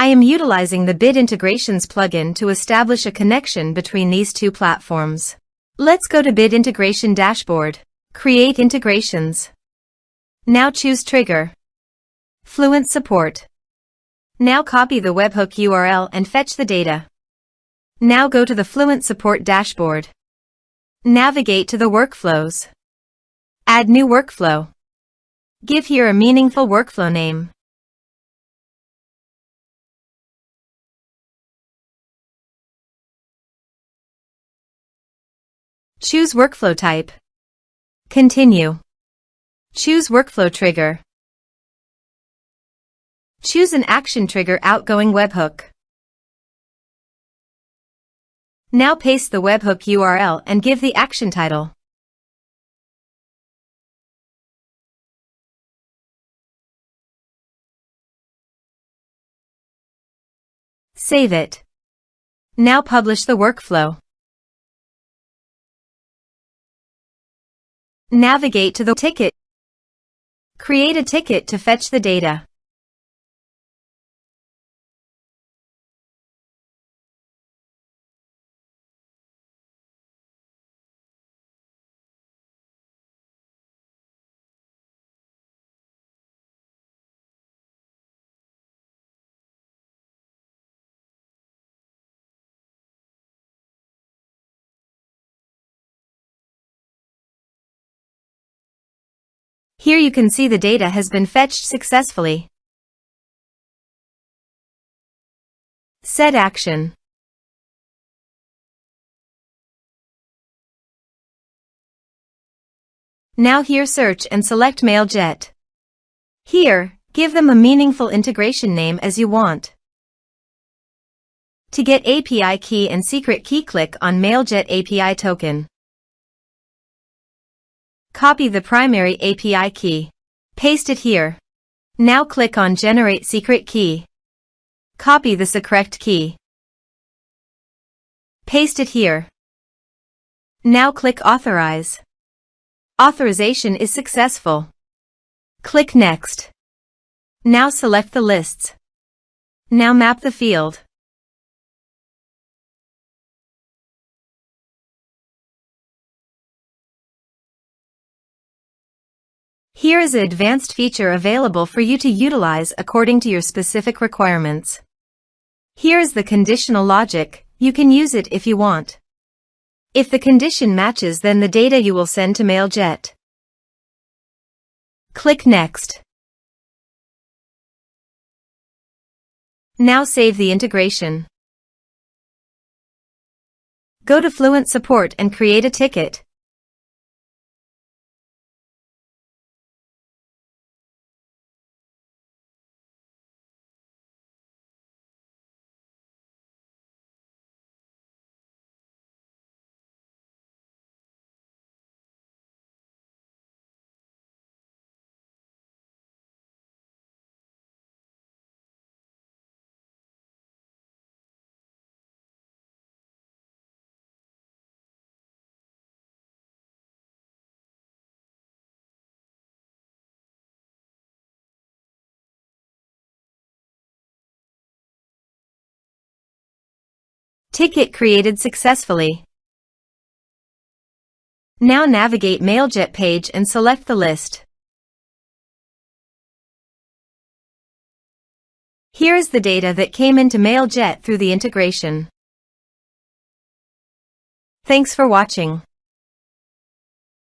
I am utilizing the Bid Integrations plugin to establish a connection between these two platforms. Let's go to Bid Integration Dashboard. Create integrations. Now choose Trigger. Fluent Support. Now copy the webhook URL and fetch the data. Now go to the Fluent Support dashboard. Navigate to the workflows. Add new workflow. Give here a meaningful workflow name. Choose workflow type. Continue. Choose workflow trigger. Choose an action trigger outgoing webhook. Now paste the webhook URL and give the action title. Save it. Now publish the workflow. Navigate to the ticket. Create a ticket to fetch the data. Here you can see the data has been fetched successfully. Set action. Now here search and select Mailjet. Here, give them a meaningful integration name as you want. To get API key and secret key, click on Mailjet API token. Copy the primary API key. Paste it here. Now click on Generate Secret Key. Copy the secret key. Paste it here. Now click Authorize. Authorization is successful. Click Next. Now select the lists. Now map the field. Here is an advanced feature available for you to utilize according to your specific requirements. Here is the conditional logic. You can use it if you want. If the condition matches, then the data you will send to Mailjet. Click Next. Now save the integration. Go to Fluent Support and create a ticket. Ticket created successfully. Now navigate Mailjet page and select the list. Here is the data that came into Mailjet through the integration. Thanks for watching.